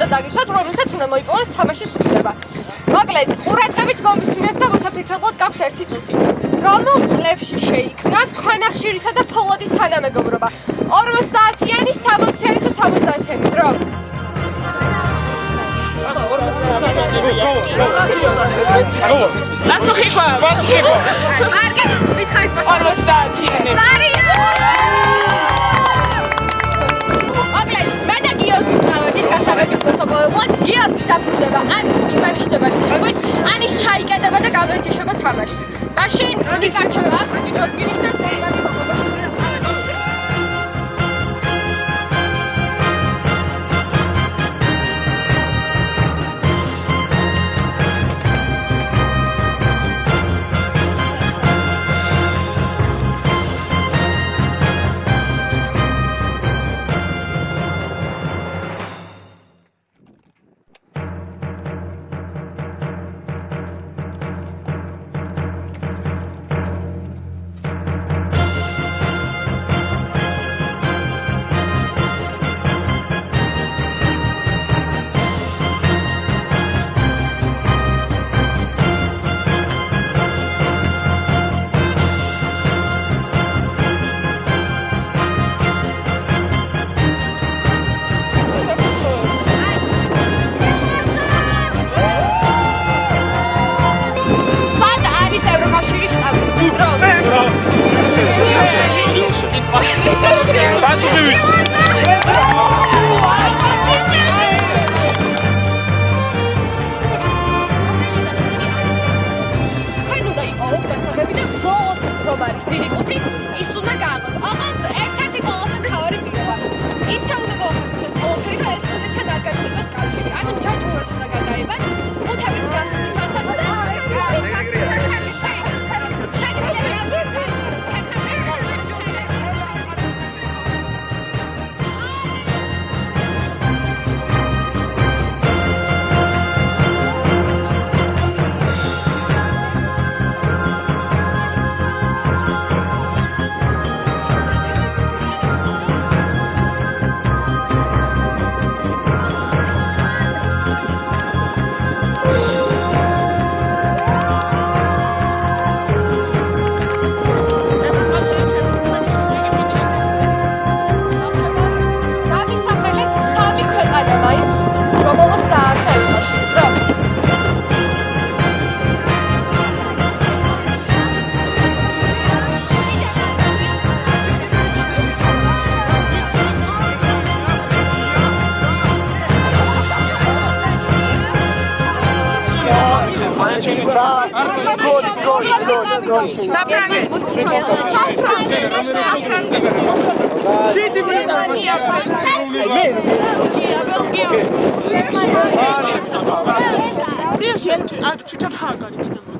დაგიშვათ, რომელთაც უნდა მოიპოვოს თამაშის უფლება. მოკლედ, ყურადღებით მომისმინეთ და მოსაფიქრებლად გაქვთ ერთი წუთი. რომელ წლებში შეიქმნა ქვანახშირისა და ფოლადის თანამეგობრობა? 50-იანი, 60-იანი თუ 70-იანი დრო? პასუხი ხო? კარგად, მითხარით პასუხი. 50-იანი. გასაბების მოსაპოვებლად გიორგი დაბრუნდება ან იმანიშნებელი სიტყვის ან ის ჩაიკეტება და გამოეთიშება თამაშს. მაშინ ნიკარჩება ვიდეოს გინიშნა დერგანი მოყვება.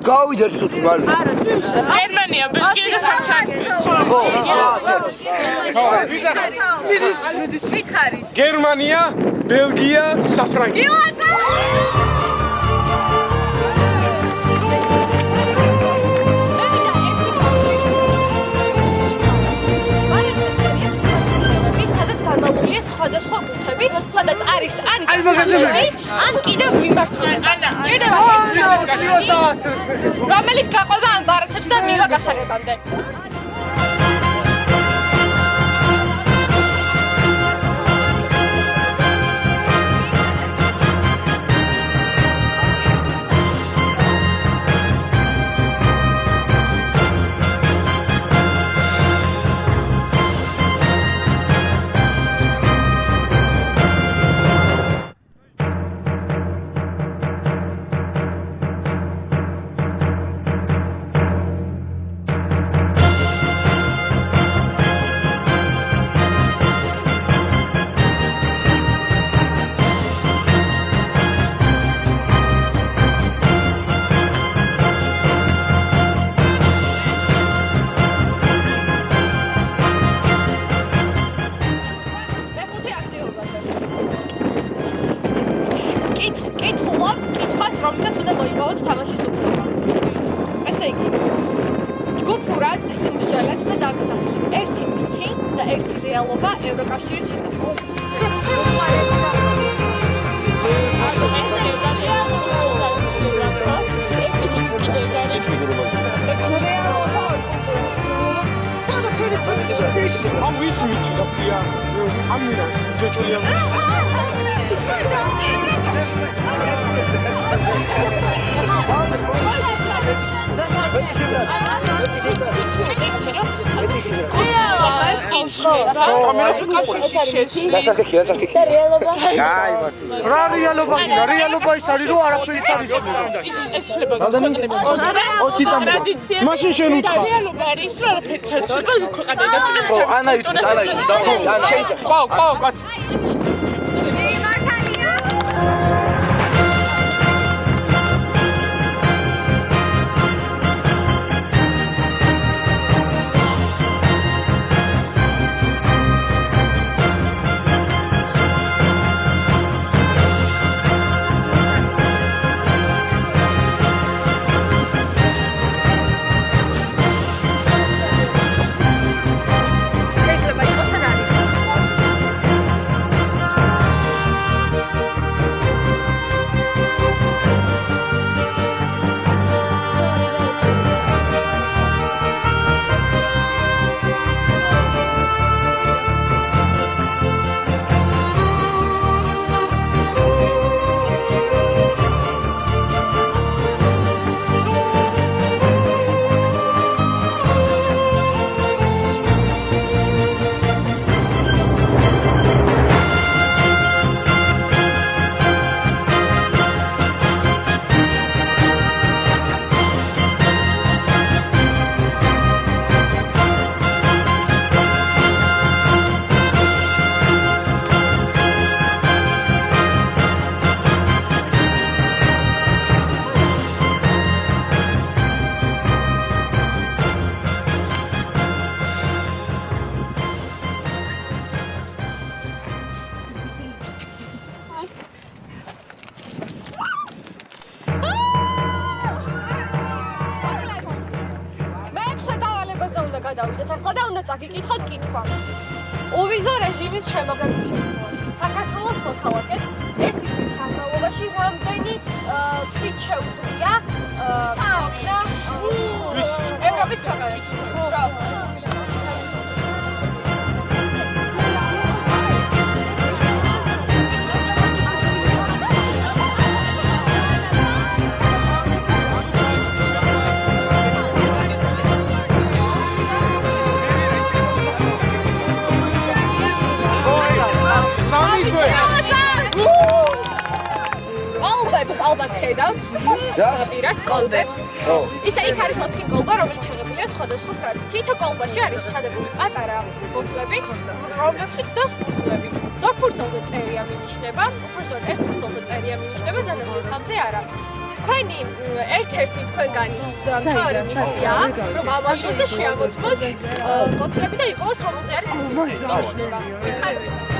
გავიდეთ თვითონ მალე. არა, გერმანია, ბელგია და საფრანგეთი. ვითხარი. გერმანია, ბელგია, საფრანგეთი. სხვადასხვა კუთები, სადაც არის ან კიდევ მიმართულება. ჭირდება რომელიც გაყვება ამ ბარათებს და მივა გასაღებამდე. აბსოლუტურად იმსჯელეთ და დამისახეთ ერთი მითი და ერთი რეალობა ევროკავშირის შესახებ. ამ ვის მითი და ფია ამ მირას ჯოჯოლია რა რეალობა ის არის რომ არაფერი წარიწვა ეცლება ქვეყნებს ტრადიცია მაშინ შენ უთხრა რეალობა არის რომ არაფერი წარიწვა ქვეყანიდან ხო, ანა იტყვის, ხო, კაცი გადავიდეთ ახლა და უნდა წაგიკითხოთ კითხვა. ოვიზო რეჟიმის შემოგრების შემთხვევაში საქართველოს მოქალაქეს ერთი წლის განმავლობაში რამდენი თვით შეუძლია საქმე ევროპის ქვეყანაში? ალბათ ხედავთ პირას კოლბებს. ისა იქ არის 4 კოლბა, რომელიც ჩადებულია სხვადასხვა ფრაგმენტში. თითო კოლბაში არის ჩადებული პატარა ბოთლები, რომლებშიც დას ფურცლები. ზოგ ფურცელზე წერია მინიშნება, უბრალოდ ერთ ფურცელზე წერია მინიშნება, დანარჩენ სამზე არა. თქვენი ერთ-ერთი თქვენგანის მთავარი მისიაა, რომ ამოიღოს და შეამოწმოს ბოთლები და იპოვოს, რომელზე არის მისი მინიშნება. მითხარით?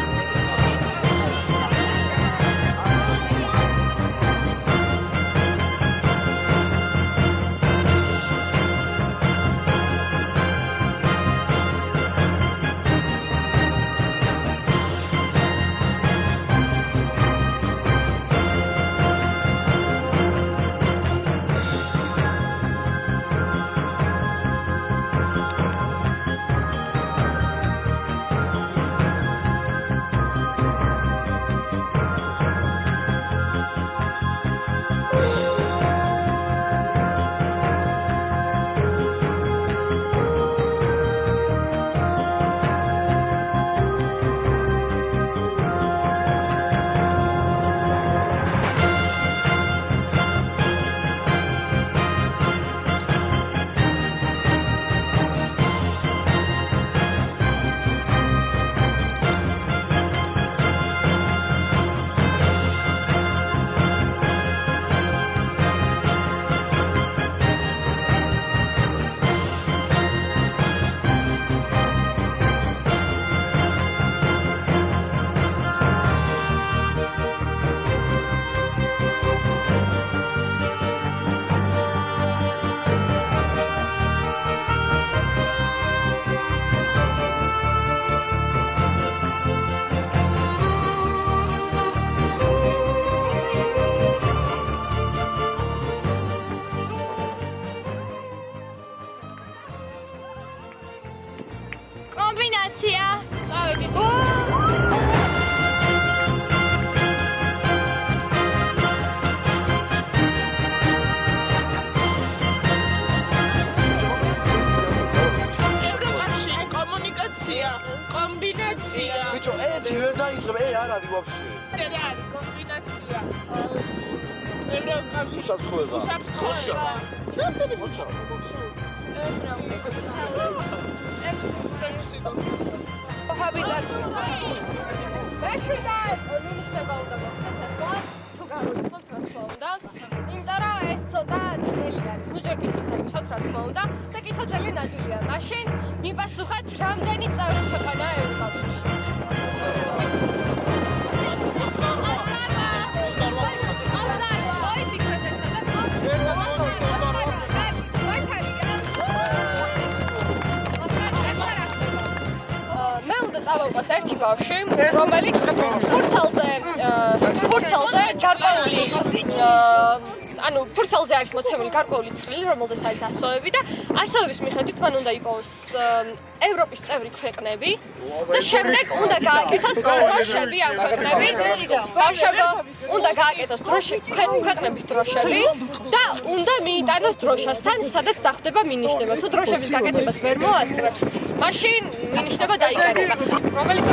კომუნიკაცია. წავედით. ევროკავშირი, კომუნიკაცია, კომბინაცია. ბიჭო, ერთი ვერ დაიწყებ, არ არის ვაფშე. რა არის კომბინაცია? ევროკავშირი. უსაფრთხოება. უსაფრთხოება. და კითხვა ძალიან ადვილია. მაშინ მიპასუხეთ, რამდენი წევრი ქვეყანაა ევროკავშირში? წავაუყოს ერთი ბავშვი, რომელიც ფურცელზე გარკვეული ანუ ფურცელზე არის მოცემული გარკვეული წვლილი, რომელზეც არის ასოები და ასოების მიხედვით მან უნდა იპოვოს ევროპის წევრი ქვეყნები და შემდეგ უნდა გააკეთოს დროშები ამ ქვეყნების, ბავშვებო, უნდა გააკეთოს ქვეყნების დროშები და უნდა მიიტანოს დროშასთან, სადაც დახდება მინიშნება. თუ დროშების გაკეთებას ვერ მოასწრებს, მაშინ მინიშნება დაიკარგება. რომელიც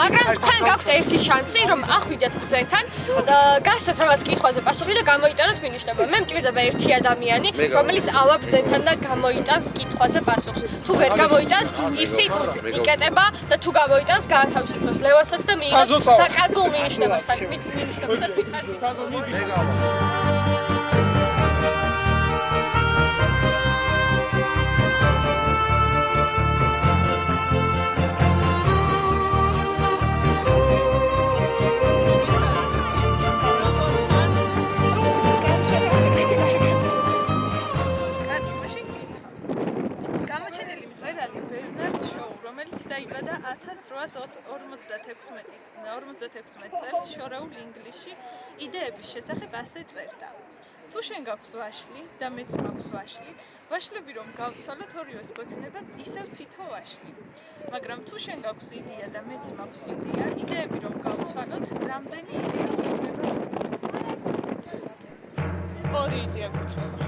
მაგრამ თან გაქვთ ერთი შანსი, რომ ახვიდეთ ბრძენთან, გასცეთ რაღაც კითხვაზე პასუხი და გამოიტანოთ მინიშნება. მე მჭირდება ერთი ადამიანი, რომელიც ავა ბრძენთან და გამოიტანს კითხვაზე პასუხს. თუ ვერ გამოიტანს, ისიც იკეტება და თუ გამოიტანს, გაათავისუფლებს ლევასაც და მიიღებს დაკარგულ მინიშნებასთან. მინიშნებასაც მითხარით. დაიბადა 1856 წელს შორეულ ინგლისში იდეების შესახებ ასე წერდა. თუ შენ გაქვს ვაშლი და მეც მაქვს ვაშლი, ვაშლები რომ გავცვალოთ ორივეს გვექნება ისევ თითო ვაშლი. მაგრამ თუ შენ გაქვს იდეა და მეც მაქვს იდეა, იდეები რომ გავცვალოთ, რამდენი იდეა გვექნება? ორი იდეა გვექნება.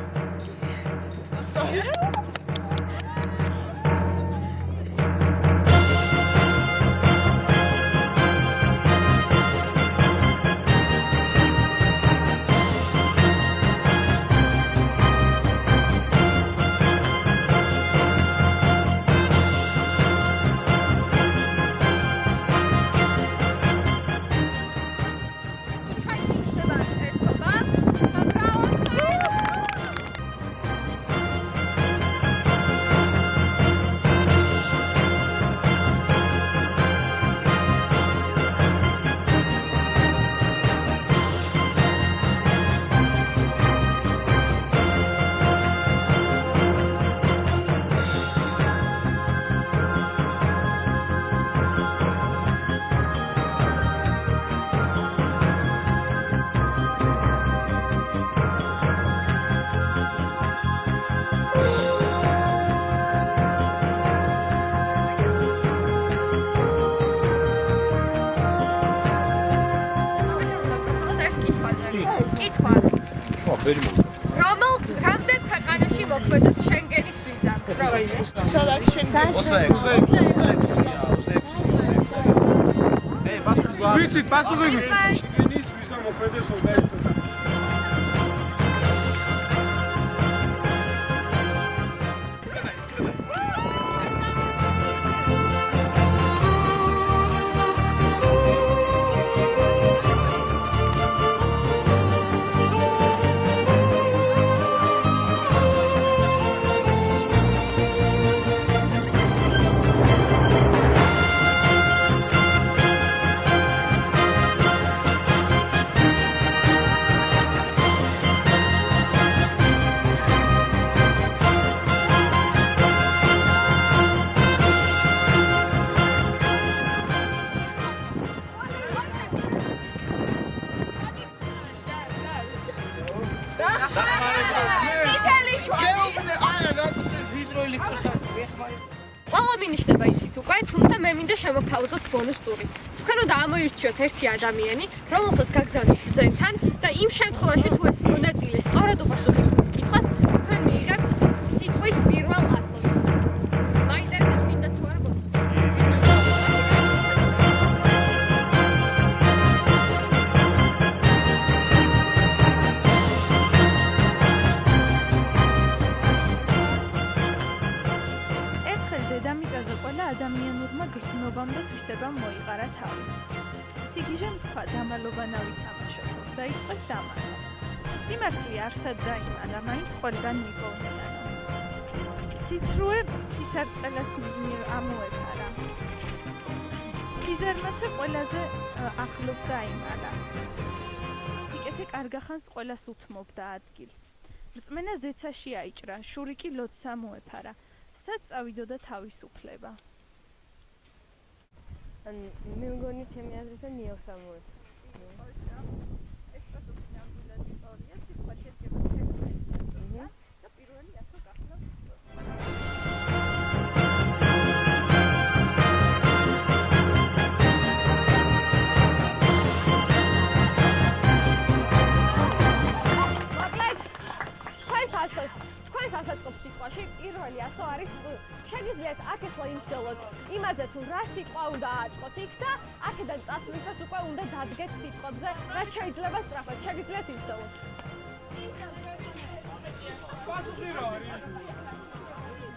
რამდენ ქვეყანაში მოქმედებს შენგენის ვიზა? სადაც შენგენი. 26. ვიცით, პასუხი შენგენის ვიზა მოქმედებს 21 წელს. ყველა მინიშნება იცით უკვე, თუმცა მე მინდა შემოგთავაზოთ ბონუს ტური. თქვენ უნდა ამოირჩიოთ ერთი ადამიანი, რომელსაც გაგზავნით ბრძენთან და იმ შემთხვევაში თუ ეს მონაწილე სწორად უპასუხობს მის კითხვას, თქვენ მიიღებთ სიტყვის პირველ ასოს. მაინტერესებს გინდა თუ არა ბონუსი? დედამიწაზე ყველა ადამიანურმა გრძნობამ და თვისებამ მოიყარა თავი. სიგიჟემ თქვა დამალობანავი თამაშობ, დაიწყეს დამალო. სიმართლე არსად დაიმალა, მაინც ყველგან მიგონიანო. ციცრუე ცისარტყელას ამოეფარა. სიზარმაცე ყველაზე ახლოს დაიმალა. სიკეთე კარგახანს ყველას უთმობდა ადგილს. რწმენა ზეცაში აიჭრა, შური კი ლოცს ამოეფარა. სად წავიდოდა თავისუფლება? მე მგონი ჩემი აზრით ნიოს ამოეფარა. ეს პასუხი ნამდვილად ისტორია, სიტყვა შედგება თექნიკისგან და პირველი ასო გახსნას. თქვენს ასაწყობ სიტყვაში პირველი ასო არის შეგიძლიათ აქ ახლა იმსჯელოთ იმაზე თუ რა სიტყვა უნდა ააწყოთ იქ და აქედან წასვლისას უკვე უნდა დადგეთ სიტყვებზე რაც შეიძლება სწრაფად შეგიძლიათ იმსჯელოთ. პასუხი რა არის?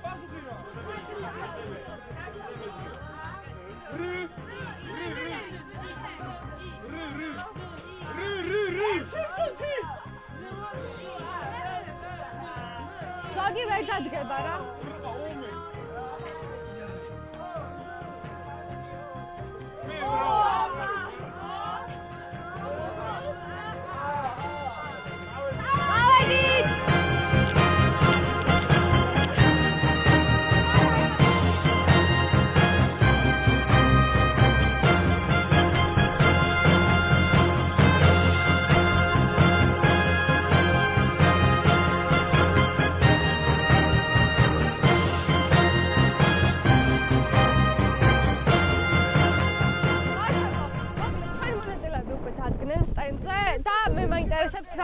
პასუხი რა? ზოგი ვერ დადგება რა.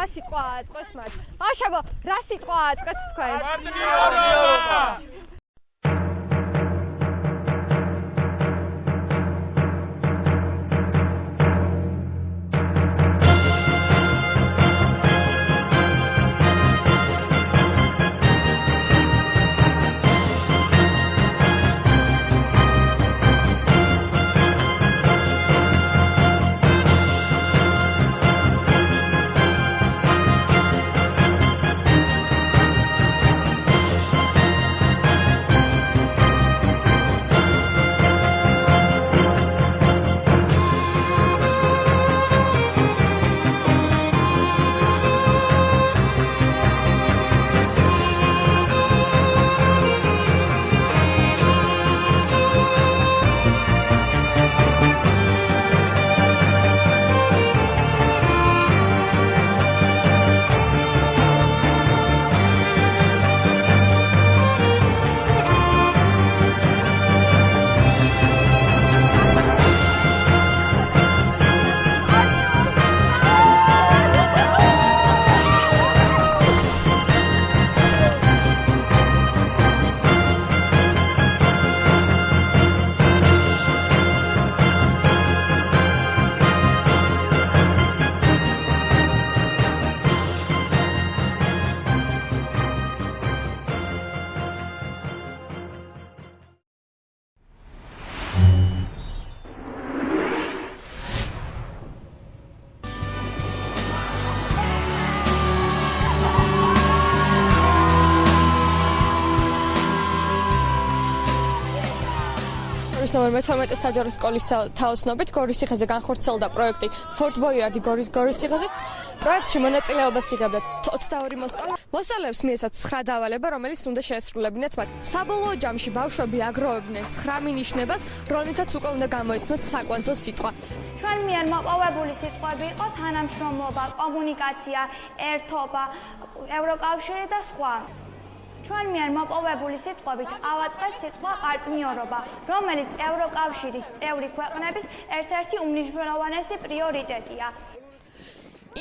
რა სიტყვა აწყოს მათ? ბავშვებო, რა სიტყვა აწყეთ თქვენ? პარტნიორობა! 2019 ნოემბერ 12 საჯარო სკოლის თაოსნობით გორის ციხეზე განხორციელდა პროექტი Fort Boyard გორის ციხეზე. პროექტში მონაწილეობას იღებდა 22 მოსწავლე. მოსწავლეებს მიეცათ 9 დავალება, რომელიც უნდა შეესრულებინათ მათ. საბოლოო ჯამში ბავშვები აგროვებდნენ 9 მინიშნებას, რომლითაც უკვე უნდა გამოიცნოთ საკვანძო სიტყვა. ჩვენ მიერ მოპოვებული სიტყვები იყო თანამშრომლობა, კომუნიკაცია, ერთობა, ევროკავშირი და სხვა. ჩვენ მიერ მოპოვებული სიტყვებით ავაწყეთ სიტყვა პარტნიორობა, რომელიც ევროკავშირის წევრი ქვეყნების ერთ-ერთი უმნიშვნელოვანესი პრიორიტეტია.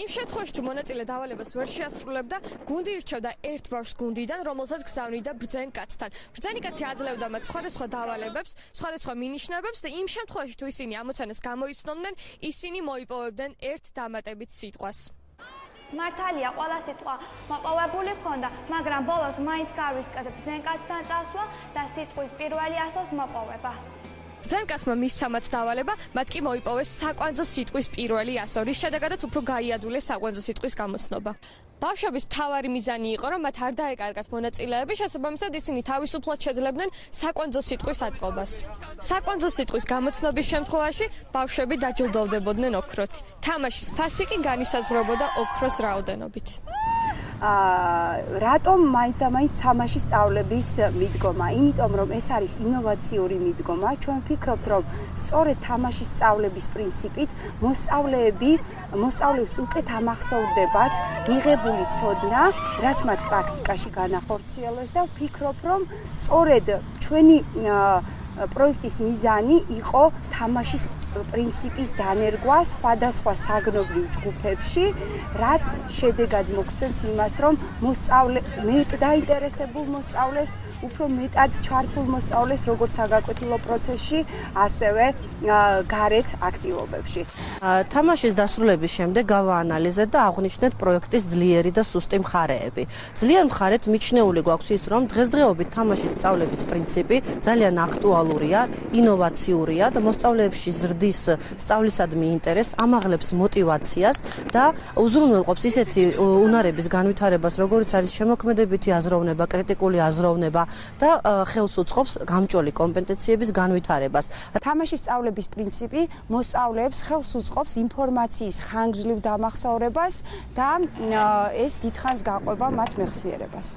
იმ შემთხვევაში თუ მონაწილე დავალებას ვერ შეასრულებდა, გუნდი ირჩევდა ერთ ბავშვს გუნდიდან, რომელსაც გზავნიდა ბრძენ კაცთან. ბრძენი კაცი აძლევდა მათ სხვადასხვა დავალებებს, სხვადასხვა მინიშნებებს და იმ შემთხვევაში თუ ისინი ამოცანას გამოიცნობდნენ, ისინი მოიპოვებდნენ ერთ დამატებით სიტყვას. მართალია, ყველა სიტყვა მოპოვებული ჰქონდა, მაგრამ ბოლოს მაინც გავისკეთ ბრძენ კაცთან წასვლა და სიტყვის პირველი ასოს მოპოვება. ბრძენ კაცმა მისცა მათ დავალება, მათ კი მოიპოვეს საკვანძო სიტყვის პირველი ასო, რის შედეგადაც უფრო გაიადულეს საკვანძო სიტყვის გამოცნობა. ბავშვების მთავარი მიზანი იყო, რომ მათ არ დაეკარგათ მონაწილეები, შესაბამისად ისინი თავისუფლად შეძლებდნენ საკვანძო სიტყვის აწყობას. საკვანძო სიტყვის გამოცნობის შემთხვევაში ბავშვები დაჯილდოვდებოდნენ ოქროთი. თამაშის ფასი კი განისაზღვრებოდა ოქროს რაოდენობით. რატომ მაინც და მაინც თამაშის სწავლების მიდგომა? იმიტომ რომ ეს არის ინოვაციური მიდგომა. ჩვენ ვფიქრობთ, რომ სწორედ თამაშის სწავლების პრინციპით მოსწავლეებს უკეთ ამახსოვრდებათ მიღებული ცოდნა, რაც მათ პრაქტიკაში განახორციელოს და ვფიქრობ, რომ სწორედ ჩვენი პროექტის მიზანი იყო თამაშის პრინციპის დანერგვა სხვადასხვა საგნობრივ ჯგუფებში, რაც შედეგად მოგცემს იმას, რომ მეტ დაინტერესებულ მოსწავლეს, უფრო მეტად ჩართულ მოსწავლეს, როგორც საგაკვეთილო პროცესში, ასევე გარეთ აქტივობებში. თამაშის დასრულების შემდეგ გავაანალიზეთ და აღვნიშნეთ პროექტის ძლიერი და სუსტი მხარეები. ძლიერ მხარეთ მიჩნეული გვაქვს ის, რომ დღესდღეობით თამაშის სწავლების პრინციპი ძალიან აქტუალურია, ინოვაციურია და მოსწავლეებში ზრდის სწავლისადმი ინტერესს, ამაღლებს მოტივაციას და უზრუნველყოფს ისეთი უნარების განვითარებას, როგორიც არის შემოქმედებითი აზროვნება, კრიტიკული აზროვნება და ხელს უწყობს გამჭოლი კომპეტენციების განვითარებას. თამაშის სწავლების პრინციპი მოსწავლეებს ხელს უწყობს ინფორმაციის ხანგრძლივ დამახსოვრებას და ეს დიდხანს გაყვება მათ მეხსიერებას.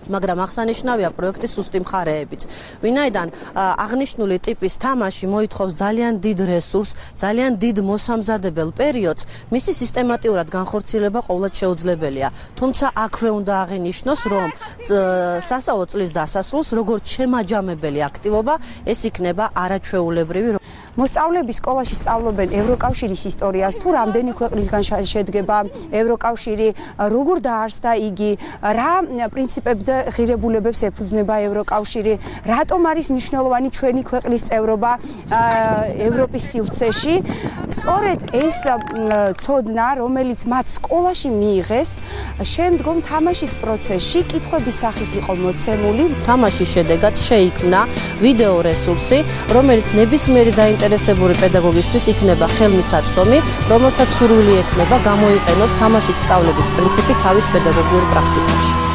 მაგრამ აღსანიშნავია პროექტის სუსტი მხარეებიც. ვინაიდან აღნიშნული ტიპის თამაში მოითხოვს ძალიან დიდ რესურსს, ძალიან დიდ მოსამზადებელ პერიოდს, მისი სისტემატიურად განხორციელება ყოველად შეუძლებელია. თუმცა აქვე უნდა აღინიშნოს, რომ სასწავლო წლის დასასრულს, როგორც შემაჯამებელი აქტივობა, ეს იქნება არაჩვეულებრივი. მოსწავლეები სკოლაში სწავლობენ ევროკავშირის ისტორიას, თუ რამდენი ქვეყნისგან შედგება ევროკავშირი, როგორ დაარსდა იგი, რა პრინციპებზე ღირებულებებს ეფუძნება ევროკავშირი, რატომ არის მნიშვნელოვანი ჩვენი ქვეყნის წევრობა ევროპის სივრცეში. სწორედ ეს ცოდნა, რომელიც მათ სკოლაში მიიღეს, შემდგომ თამაშის პროცესში კითხვების სახით იყო მოცემული. თამაშის შედეგად შეიქმნა ვიდეო რესურსი, რომელიც ნებისმიერი დაინტერესებული პედაგოგისთვის იქნება ხელმისაწვდომი, რომელსაც სურვილი ექნება გამოიყენოს თამაშის სწავლების პრინციპი თავის პედაგოგიურ პრაქტიკაში.